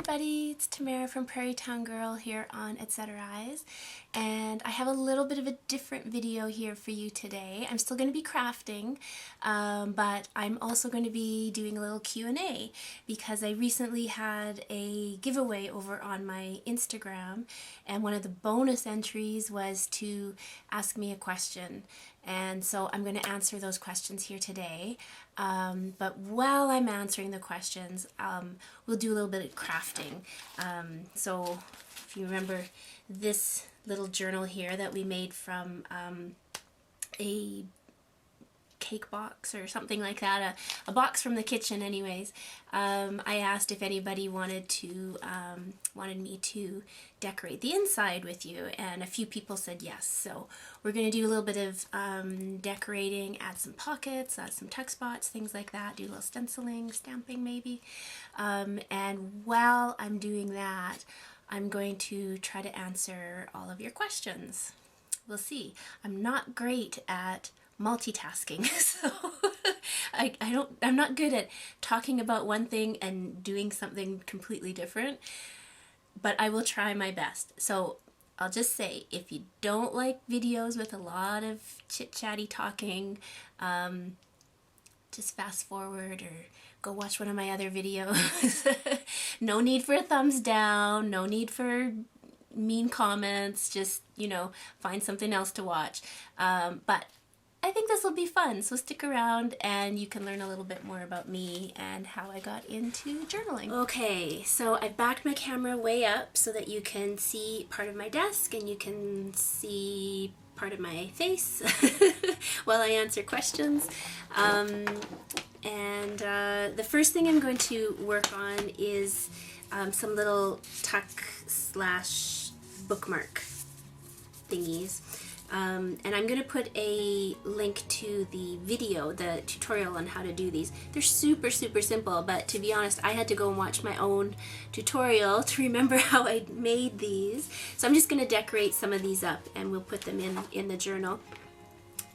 everybody, it's Tamara from Prairie Town Girl here on Eyes, and I have a little bit of a different video here for you today. I'm still going to be crafting, but I'm also going to be doing a little Q&A because I recently had a giveaway over on my Instagram, and one of the bonus entries was to ask me a question. And so I'm going to answer those questions here today. But while I'm answering the questions, we'll do a little bit of crafting. So if you remember this little journal here that we made from a cake box or something like that, a box from the kitchen anyways. I asked if anybody wanted me to decorate the inside with you, and a few people said yes. So we're going to do a little bit of decorating, add some pockets, add some tuck spots, things like that, do a little stenciling, stamping maybe. And while I'm doing that, I'm going to try to answer all of your questions. We'll see. I'm not great at multitasking, so I'm not good at talking about one thing and doing something completely different, but I will try my best. So I'll just say, if you don't like videos with a lot of chit-chatty talking, just fast forward or go watch one of my other videos. No need for a thumbs down, no need for mean comments, just, find something else to watch. But I think this will be fun, so stick around and you can learn a little bit more about me and how I got into journaling. Okay, so I backed my camera way up so that you can see part of my desk and you can see part of my face while I answer questions. The first thing I'm going to work on is some little tuck / bookmark thingies. And I'm going to put a link to the video, the tutorial on how to do these. They're super simple, but to be honest, I had to go and watch my own tutorial to remember how I made these. So I'm just going to decorate some of these up and we'll put them in the journal.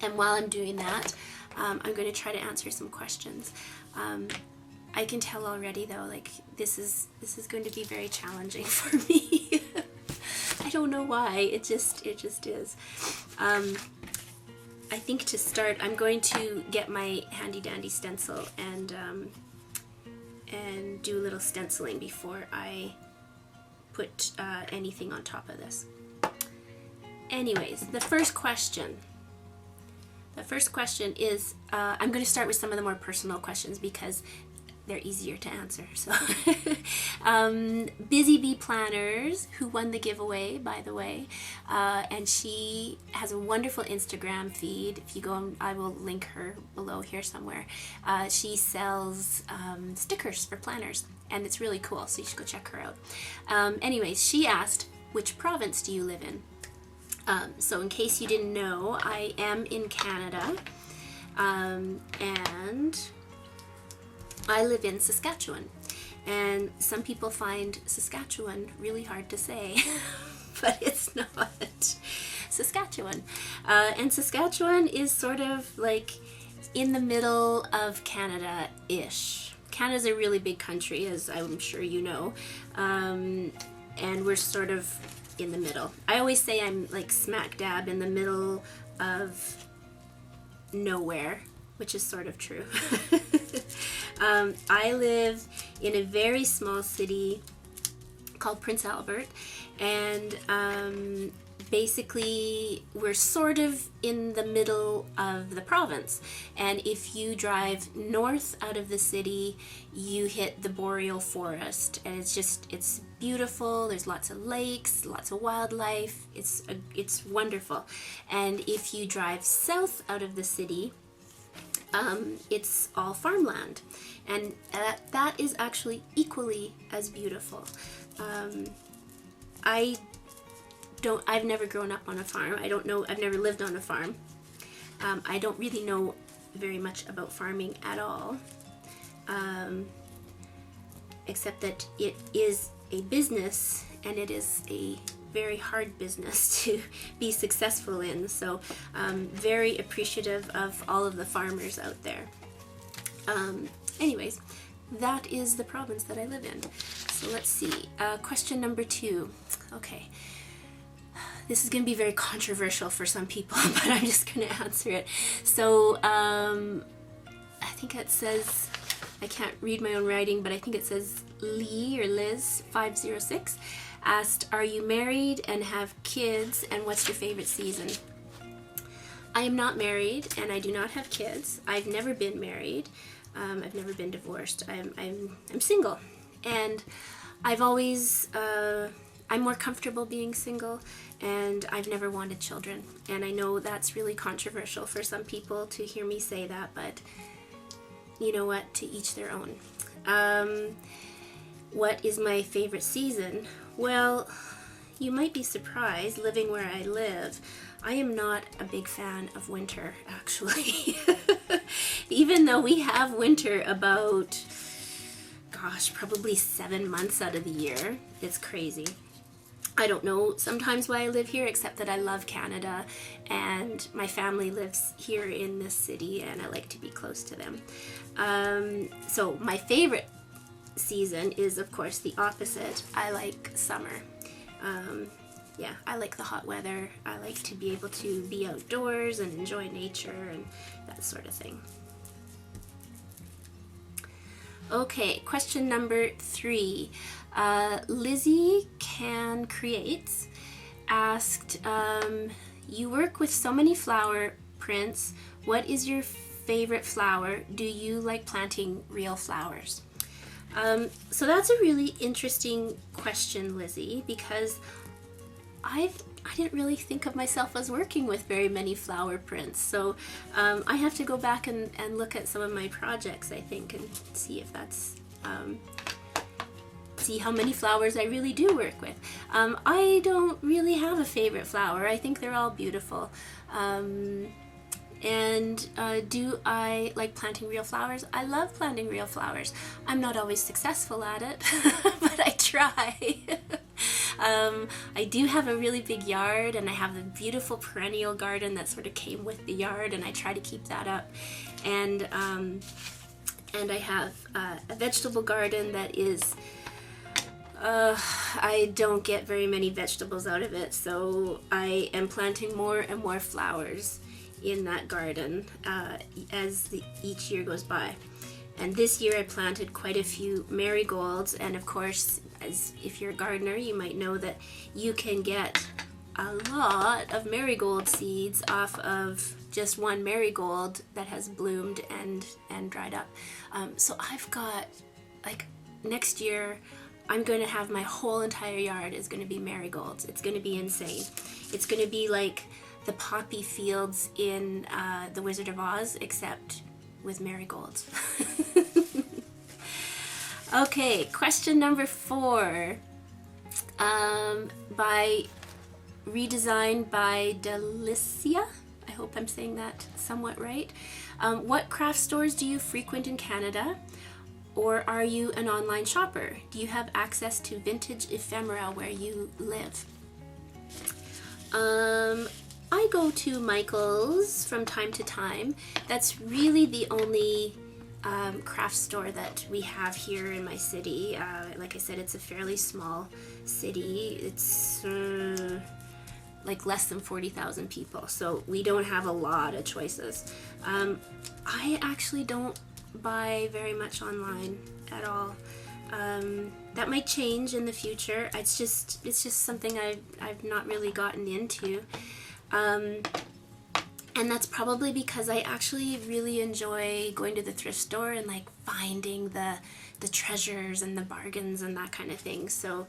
And while I'm doing that, I'm going to try to answer some questions. I can tell already though, like this is going to be very challenging for me. I don't know why, it just is. I think to start, I'm going to get my handy dandy stencil and do a little stenciling before I put anything on top of this. Anyways, the first question is, I'm going to start with some of the more personal questions because they're easier to answer. So, Busy Bee Planners, who won the giveaway, by the way, and she has a wonderful Instagram feed. If you go, I will link her below here somewhere. She sells stickers for planners, and it's really cool, so you should go check her out. Anyways, she asked, which province do you live in? So in case you didn't know, I am in Canada, and I live in Saskatchewan, and some people find Saskatchewan really hard to say, but it's not. Saskatchewan. And Saskatchewan is sort of like in the middle of Canada-ish. Canada's a really big country, as I'm sure you know, and we're sort of in the middle. I always say I'm like smack dab in the middle of nowhere, which is sort of true. I live in a very small city called Prince Albert, and basically we're sort of in the middle of the province, and if you drive north out of the city you hit the boreal forest, and it's beautiful. There's lots of lakes, lots of wildlife. It's wonderful. And if you drive south out of the city, it's all farmland, and that is actually equally as beautiful. I've never grown up on a farm. I've never lived on a farm. I don't really know very much about farming at all, except that it is a business, and it is a very hard business to be successful in, so very appreciative of all of the farmers out there. Anyways, that is the province that I live in. So let's see. Question number 2. Okay. This is going to be very controversial for some people, but I'm just going to answer it. So I think it says, I can't read my own writing, but I think it says Lee or Liz 506 asked, are you married and have kids, and what's your favorite season? I am not married and I do not have kids. I've never been married. I've never been divorced. I'm single, and I've always I'm more comfortable being single, and I've never wanted children. And I know that's really controversial for some people to hear me say that, but you know what? To each their own. What is my favorite season? Well, you might be surprised, living where I live, I am not a big fan of winter, actually. Even though we have winter about, gosh, probably 7 months out of the year. It's crazy. I don't know sometimes why I live here, except that I love Canada and my family lives here in this city and I like to be close to them. So my favorite season is, of course, the opposite. I like summer. Yeah, I like the hot weather. I like to be able to be outdoors and enjoy nature and that sort of thing. Okay, question number 3. Lizzie Can Creates asked, you work with so many flower prints. What is your favorite flower? Do you like planting real flowers? So that's a really interesting question, Lizzie, because I didn't really think of myself as working with very many flower prints. So I have to go back and look at some of my projects, I think, and see if that's, see how many flowers I really do work with. I don't really have a favorite flower. I think they're all beautiful. Do I like planting real flowers? I love planting real flowers. I'm not always successful at it, but I try. I do have a really big yard, and I have a beautiful perennial garden that sort of came with the yard, and I try to keep that up. And I have a vegetable garden that is, I don't get very many vegetables out of it, so I am planting more and more flowers in that garden as each year goes by. And this year I planted quite a few marigolds, and of course, as if you're a gardener, you might know that you can get a lot of marigold seeds off of just one marigold that has bloomed and dried up. So I've got, like, next year I'm going to have my whole entire yard is going to be marigolds. It's going to be insane. It's going to be like the poppy fields in The Wizard of Oz, except with marigolds. Okay, question number 4. By redesigned by Delicia. I hope I'm saying that somewhat right. What craft stores do you frequent in Canada? Or are you an online shopper? Do you have access to vintage ephemera where you live? I go to Michael's from time to time. That's really the only craft store that we have here in my city. Like I said, it's a fairly small city. It's like less than 40,000 people, so we don't have a lot of choices. I actually don't buy very much online at all. That might change in the future. It's just something I've not really gotten into. And that's probably because I actually really enjoy going to the thrift store and like finding the treasures and the bargains and that kind of thing. So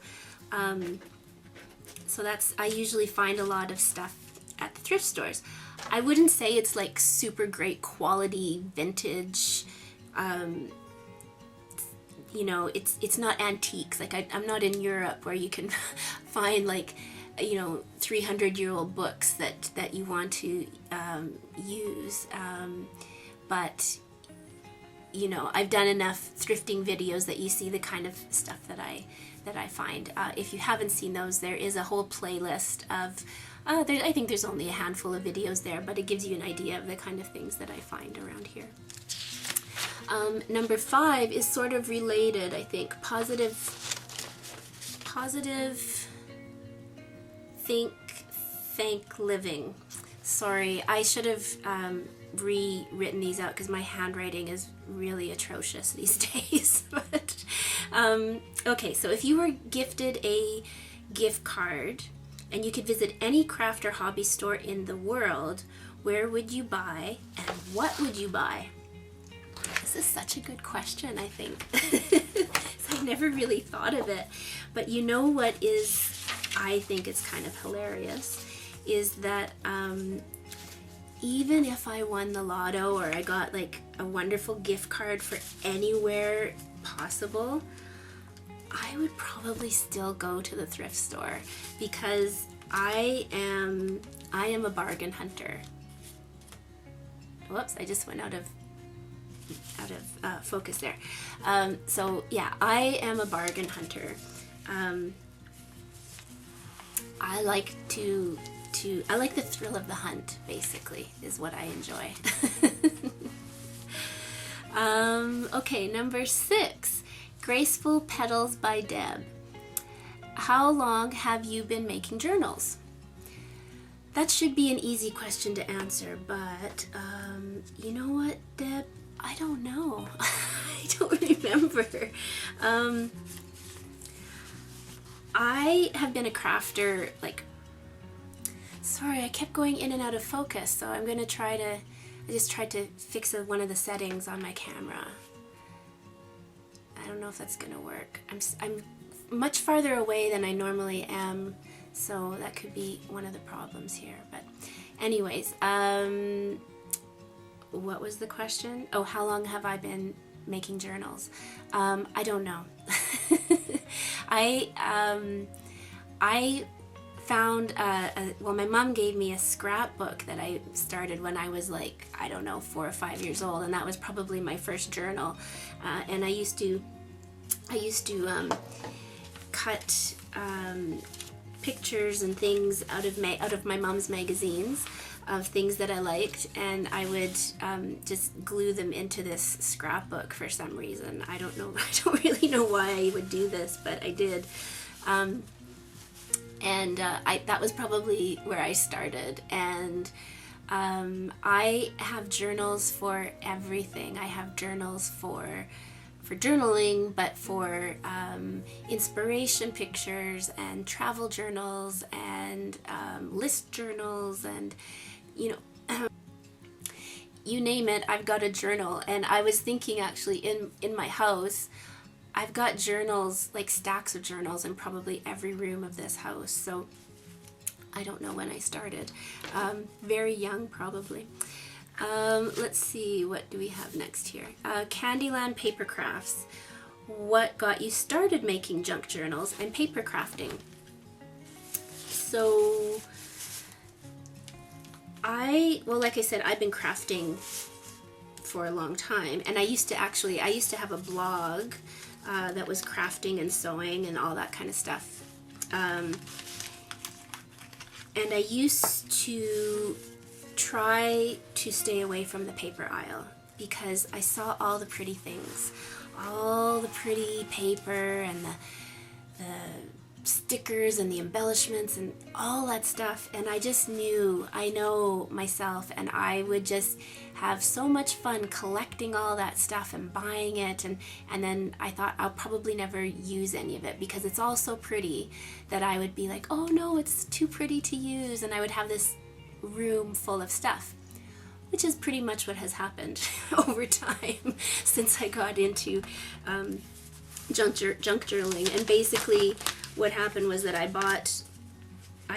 that's, I usually find a lot of stuff at the thrift stores. I wouldn't say it's like super great quality vintage, you know, it's not antiques. Like I'm not in Europe where you can find like, you know, 300-year-old books that you want to use, but you know, I've done enough thrifting videos that you see the kind of stuff that I find. If you haven't seen those, there is a whole playlist of I think there's only a handful of videos there, but it gives you an idea of the kind of things that I find around here. Number 5 is sort of related, I think. Positive think living. Sorry, I should have rewritten these out because my handwriting is really atrocious these days. But okay, so if you were gifted a gift card and you could visit any craft or hobby store in the world, where would you buy and what would you buy? This is such a good question, I think. I never really thought of it. But you know what is, I think it's kind of hilarious, is that even if I won the lotto or I got like a wonderful gift card for anywhere possible, I would probably still go to the thrift store because I am a bargain hunter. Whoops, I just went out of focus there. So yeah, I am a bargain hunter. I like I like the thrill of the hunt, basically, is what I enjoy. Okay, number 6, Graceful Petals by Deb. How long have you been making journals? That should be an easy question to answer, but you know what, Deb? I don't know. I don't remember. I have been a crafter, like, sorry, I kept going in and out of focus, so I'm gonna I just tried to fix one of the settings on my camera. I don't know if that's gonna work. I'm much farther away than I normally am, so that could be one of the problems here. But anyways, what was the question? Oh, how long have I been making journals? I don't know. I found, well, my mom gave me a scrapbook that I started when I was like, I don't know, 4 or 5 years old, and that was probably my first journal. And I used to cut pictures and things out of my mom's magazines of things that I liked, and I would just glue them into this scrapbook for some reason. I don't know. I don't really know why I would do this, but I did. That was probably where I started. And I have journals for everything. I have journals for journaling, but for inspiration pictures and travel journals and list journals and, you know, you name it, I've got a journal. And I was thinking, actually, in my house, I've got journals, like stacks of journals in probably every room of this house. So I don't know when I started. Very young, probably. Let's see, what do we have next here? Candyland Paper Crafts. What got you started making junk journals and paper crafting? So well, like I said, I've been crafting for a long time, and I used to have a blog that was crafting and sewing and all that kind of stuff. And I used to try to stay away from the paper aisle because I saw all the pretty things, all the pretty paper and the stickers and the embellishments and all that stuff, and I just knew, I know myself, and I would just have so much fun collecting all that stuff and buying it, and then I thought I'll probably never use any of it because it's all so pretty that I would be like, oh no, it's too pretty to use, and I would have this room full of stuff, which is pretty much what has happened over time since I got into junk journaling. And basically what happened was that I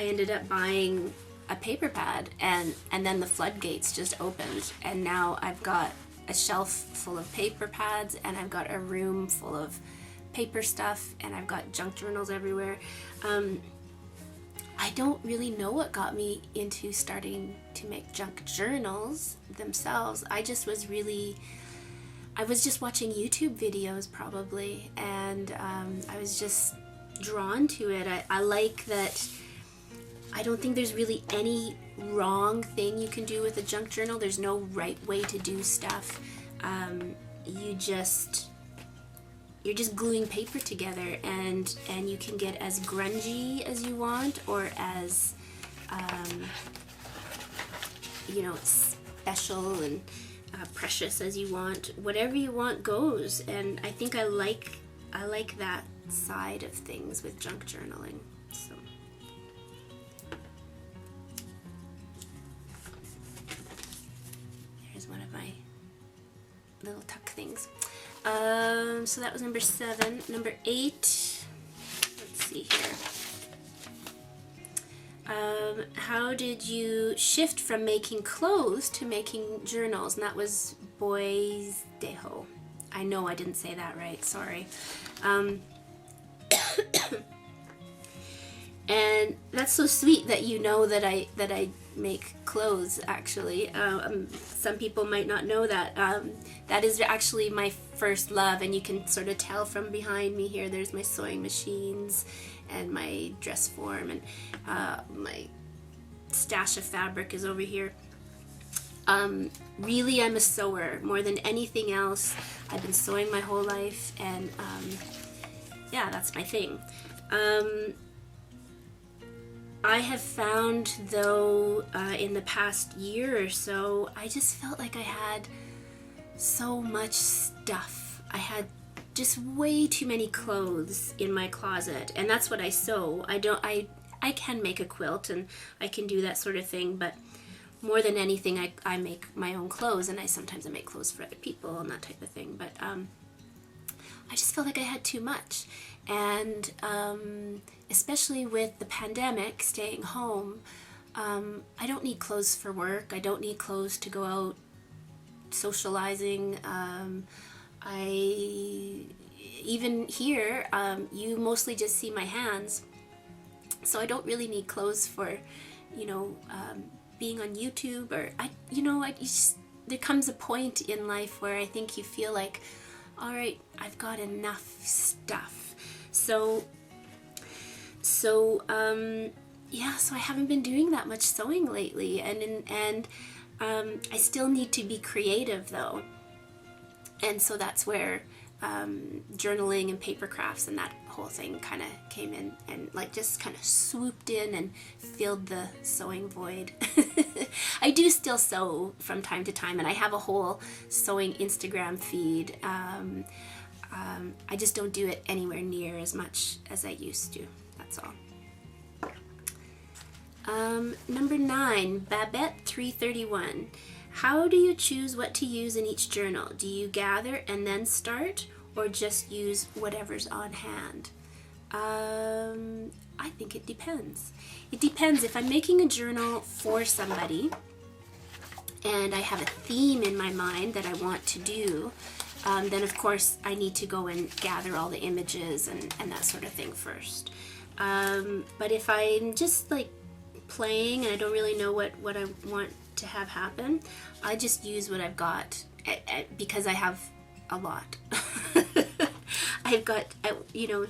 ended up buying a paper pad, and then the floodgates just opened, and now I've got a shelf full of paper pads, and I've got a room full of paper stuff, and I've got junk journals everywhere. I don't really know what got me into starting to make junk journals themselves. I was just watching YouTube videos probably, and I was just drawn to it. I like that I don't think there's really any wrong thing you can do with a junk journal. There's no right way to do stuff. you're just gluing paper together, and you can get as grungy as you want, or as you know, special and precious as you want. Whatever you want goes, and I think I like that side of things with junk journaling. So here's one of my little tuck things. So that was number 7. Number 8, let's see here. How did you shift from making clothes to making journals? And that was Boys Deho. I know I didn't say that right, sorry. And that's so sweet that you know that I make clothes, actually. Some people might not know that. That is actually my first love, and you can sort of tell from behind me here. There's my sewing machines and my dress form, and my stash of fabric is over here. Really, I'm a sewer more than anything else. I've been sewing my whole life, and yeah, that's my thing. I have found, though, in the past year or so, I just felt like I had so much stuff. I had just way too many clothes in my closet, and that's what I sew. I can make a quilt, and I can do that sort of thing, but more than anything, I make my own clothes, and sometimes I make clothes for other people and that type of thing, but I just felt like I had too much. And especially with the pandemic, staying home, I don't need clothes for work. I don't need clothes to go out socializing. Even here, you mostly just see my hands, so I don't really need clothes for, you know, being on YouTube, or there comes a point in life where I think you feel like, all right, I've got enough stuff. So I haven't been doing that much sewing lately, and I still need to be creative, though, and so that's where journaling and paper crafts and that whole thing kind of came in, and like just kind of swooped in and filled the sewing void. I do still sew from time to time, and I have a whole sewing Instagram feed. I just don't do it anywhere near as much as I used to. That's all. Number 9, Babette 331. How do you choose what to use in each journal? Do you gather and then start, or just use whatever's on hand? I think it depends. It depends. If I'm making a journal for somebody and I have a theme in my mind that I want to do, then of course I need to go and gather all the images and that sort of thing first. But if I'm just like playing and I don't really know what I want to have happen, I just use what I've got, because I have a lot. I've got,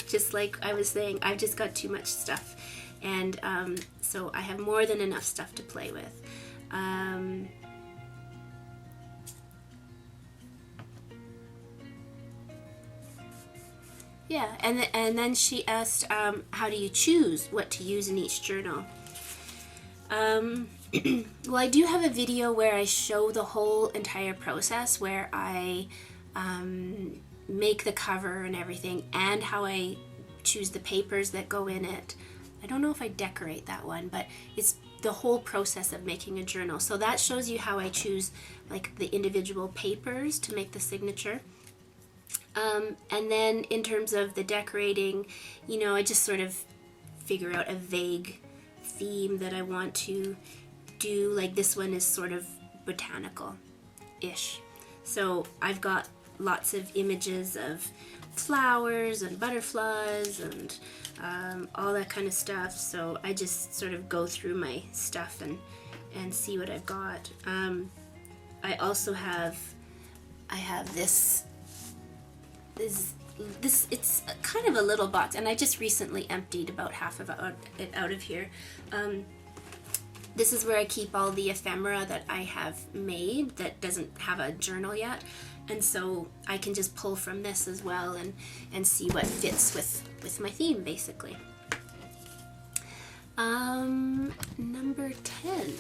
just like I was saying, I've just got too much stuff, and so I have more than enough stuff to play with. Yeah, and then she asked, how do you choose what to use in each journal? Well, I do have a video where I show the whole entire process, where I make the cover and everything, and how I choose the papers that go in it. I don't know if I decorate that one, but it's the whole process of making a journal. So that shows you how I choose like the individual papers to make the signature. And then in terms of the decorating, I just sort of figure out a vague theme that I want to do. Like this one is sort of botanical-ish. So I've got lots of images of flowers and butterflies and all that kind of stuff. So I just sort of go through my stuff and see what I've got. I also have, this, it's kind of a little box, and I just recently emptied about half of it out of here. This is where I keep all the ephemera that I have made that doesn't have a journal yet, And so I can just pull from this as well and see what fits with my theme, basically. Number 10.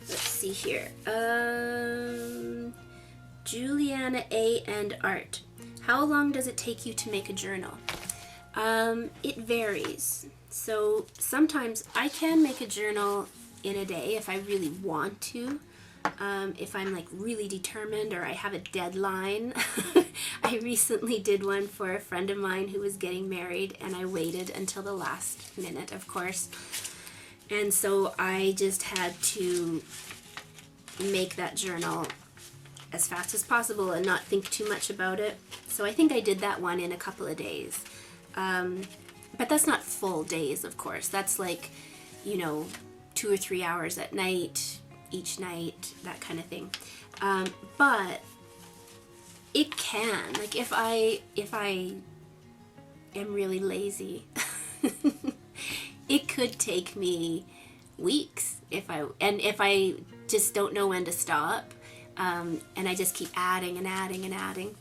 Let's see here. Juliana A. and Art. How long does it take you to make a journal? It varies. So sometimes I can make a journal in a day if I really want to. If I'm like really determined or I have a deadline. I recently did one for a friend of mine who was getting married, and I waited until the last minute, of course. And so I just had to make that journal as fast as possible and not think too much about it. So I think I did that one in a couple of days. But that's not full days, of course. That's like, 2 or 3 hours at night, each night, that kind of thing. But it can, like if I am really lazy, it could take me weeks if I just don't know when to stop, and I just keep adding and adding and adding.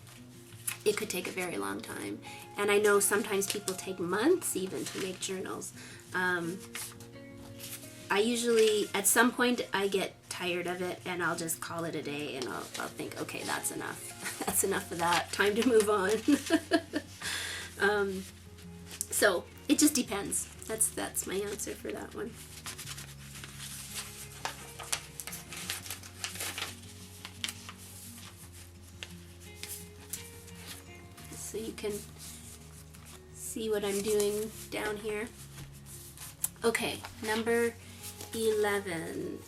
It could take a very long time. And I know sometimes people take months even to make journals. I usually, at some point, I get tired of it and I'll just call it a day, and I'll think, okay, that's enough. That's enough of that. Time to move on. So it just depends. That's my answer for that one. So you can see what I'm doing down here. Okay, number 11.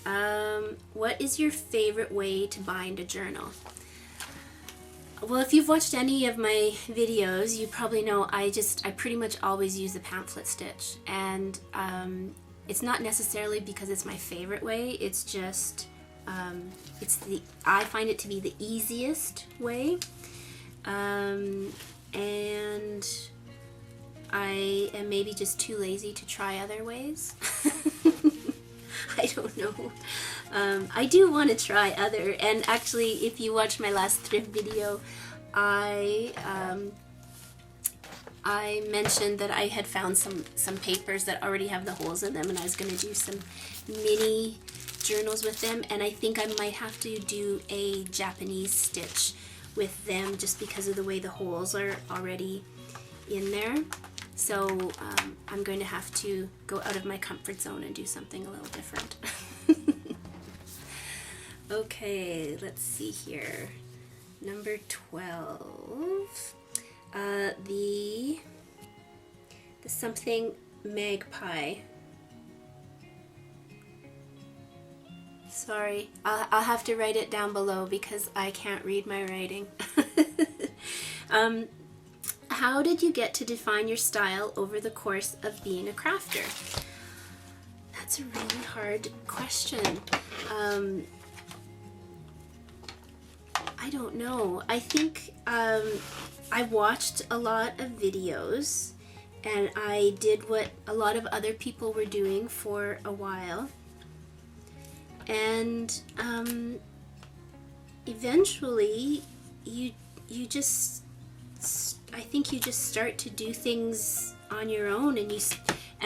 What is your favorite way to bind a journal? Well, if you've watched any of my videos, you probably know I pretty much always use the pamphlet stitch. And it's not necessarily because it's my favorite way, it's just, I find it to be the easiest way. And I am maybe just too lazy to try other ways. I don't know. I do want to try other, and actually if you watch my last thrift video, I mentioned that I had found some papers that already have the holes in them, and I was going to do some mini journals with them, and I think I might have to do a Japanese stitch with them just because of the way the holes are already in there. So I'm going to have to go out of my comfort zone and do something a little different. Okay, let's see here. Number 12. The something magpie. Sorry, I'll have to write it down below because I can't read my writing. How did you get to define your style over the course of being a crafter? That's a really hard question. I don't know. I think I watched a lot of videos, and I did what a lot of other people were doing for a while. And eventually you just, I think you just start to do things on your own, and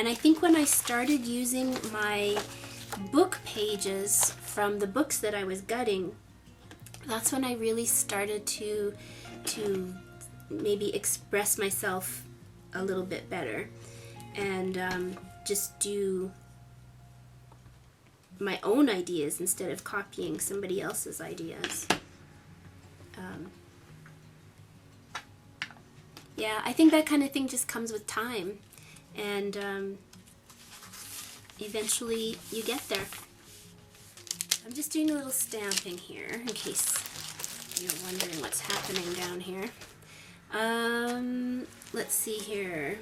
I think when I started using my book pages from the books that I was gutting, that's when I really started to maybe express myself a little bit better, and just do my own ideas instead of copying somebody else's ideas. Yeah, I think that kind of thing just comes with time, and eventually you get there. I'm just doing a little stamping here in case you're wondering what's happening down here. Let's see here.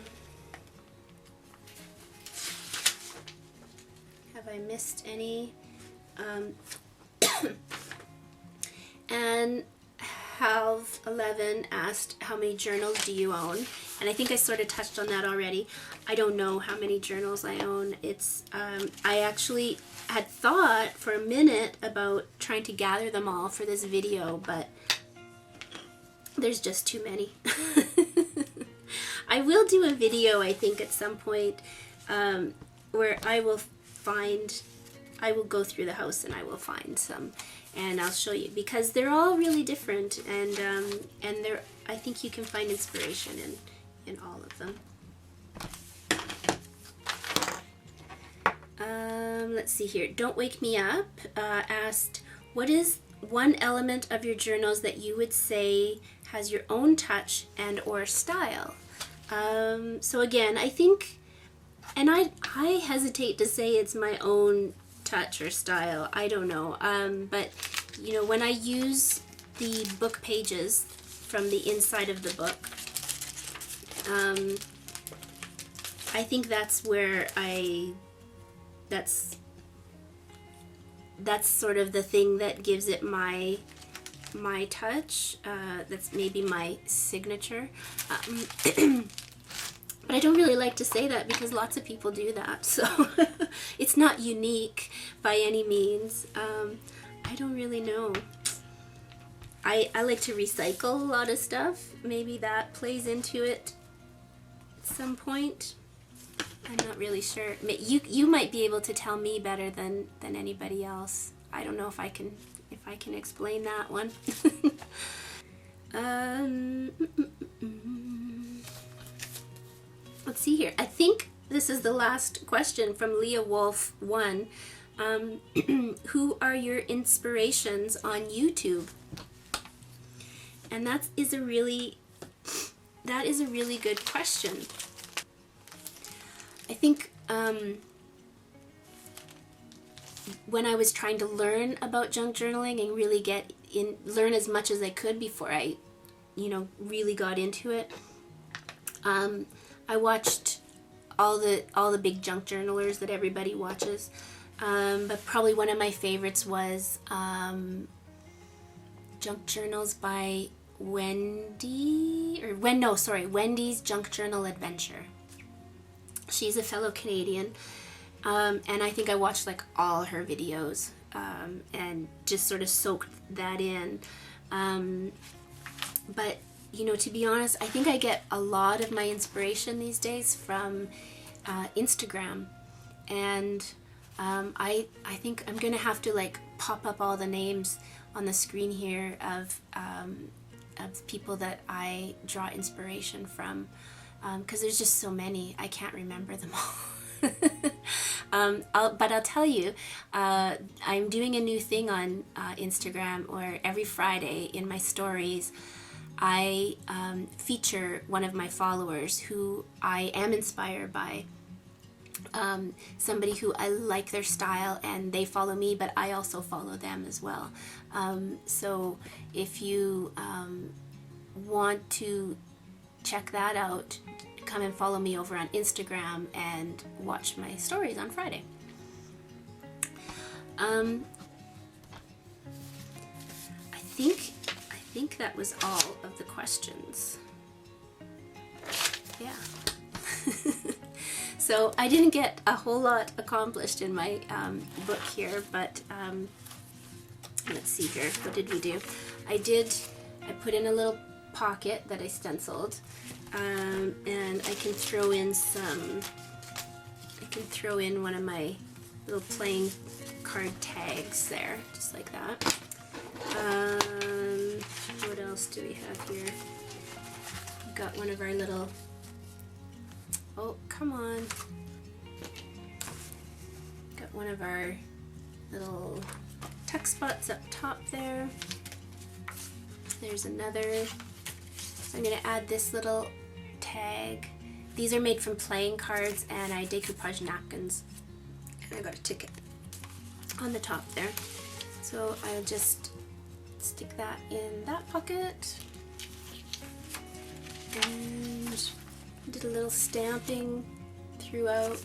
Have I missed any? And Halv11 asked, how many journals do you own? And I think I sort of touched on that already. I don't know how many journals I own. It's I actually had thought for a minute about trying to gather them all for this video, but there's just too many. I will do a video, I think, at some point where I will go through the house and I will find some, and I'll show you, because they're all really different, and I think you can find inspiration in all of them. Let's see here. Don't Wake Me Up asked, what is one element of your journals that you would say has your own touch and or style? So again, I think, and I hesitate to say it's my own touch or style. I don't know. But you know, when I use the book pages from the inside of the book, I think that's where that's sort of the thing that gives it my touch. That's maybe my signature. But I don't really like to say that because lots of people do that, so it's not unique by any means. I don't really know. I like to recycle a lot of stuff. Maybe that plays into it at some point. I'm not really sure. You might be able to tell me better than anybody else. I don't know if I can explain that one. Let's see here. I think this is the last question from Leah Wolf 1. Who are your inspirations on YouTube? And that is a really good question. I think when I was trying to learn about junk journaling and really learn as much as I could before I, really got into it, I watched all the big junk journalers that everybody watches, but probably one of my favorites was Junk Journals by Wendy's Junk Journal Adventure. She's a fellow Canadian, and I think I watched like all her videos and just sort of soaked that in. But to be honest, I think I get a lot of my inspiration these days from Instagram, and I think I'm gonna have to like pop up all the names on the screen here of people that I draw inspiration from, because there's just so many, I can't remember them all. But I'll tell you, I'm doing a new thing on Instagram where every Friday in my stories I feature one of my followers who I am inspired by, somebody who I like their style and they follow me, but I also follow them as well. So if you want to check that out, come and follow me over on Instagram and watch my stories on Friday. I think that was all of the questions. Yeah. So I didn't get a whole lot accomplished in my book here, but let's see here. What did we do? I put in a little pocket that I stenciled, and I can throw in one of my little playing card tags there, just like that. What else do we have here? We've got one of our little, oh, come on. Got one of our little tuck spots up top there. There's another. So I'm going to add this little tag. These are made from playing cards, and I decoupage napkins. And I got a ticket on the top there. So I'll just stick that in that pocket. And did a little stamping throughout.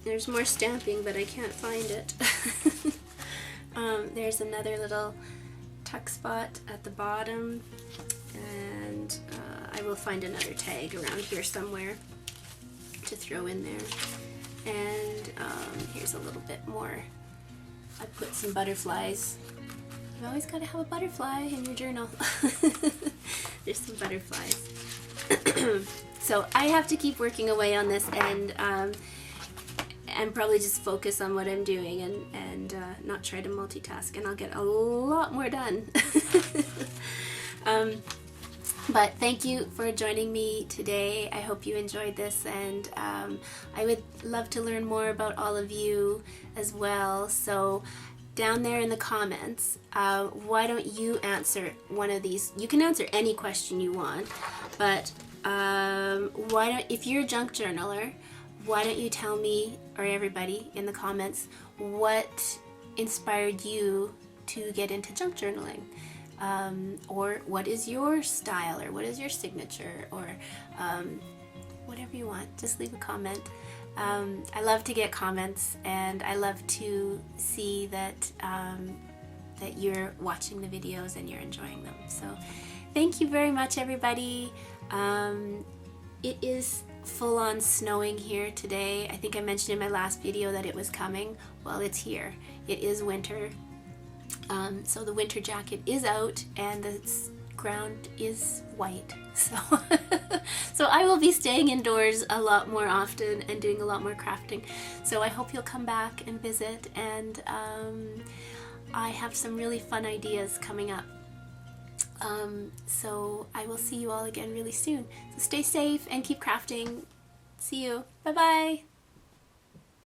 There's more stamping, but I can't find it. There's another little tuck spot at the bottom, and I will find another tag around here somewhere to throw in there. And here's a little bit more. I put some butterflies. You've always got to have a butterfly in your journal. There's some butterflies. So I have to keep working away on this and probably just focus on what I'm doing and not try to multitask, and I'll get a lot more done. But thank you for joining me today. I hope you enjoyed this, and I would love to learn more about all of you as well. So down there in the comments, why don't you answer one of these? You can answer any question you want, but if you're a junk journaler, why don't you tell me, or everybody in the comments, what inspired you to get into junk journaling? Or what is your style, or what is your signature, or whatever you want. Just leave a comment. I love to get comments, and I love to see that that you're watching the videos and you're enjoying them. So thank you very much, everybody. It is full-on snowing here today. I think I mentioned in my last video that it was coming. Well, it's here. It is winter. So the winter jacket is out, and the ground is white. So I will be staying indoors a lot more often and doing a lot more crafting. So I hope you'll come back and visit, and I have some really fun ideas coming up. So I will see you all again really soon. So stay safe and keep crafting. See you. Bye-bye.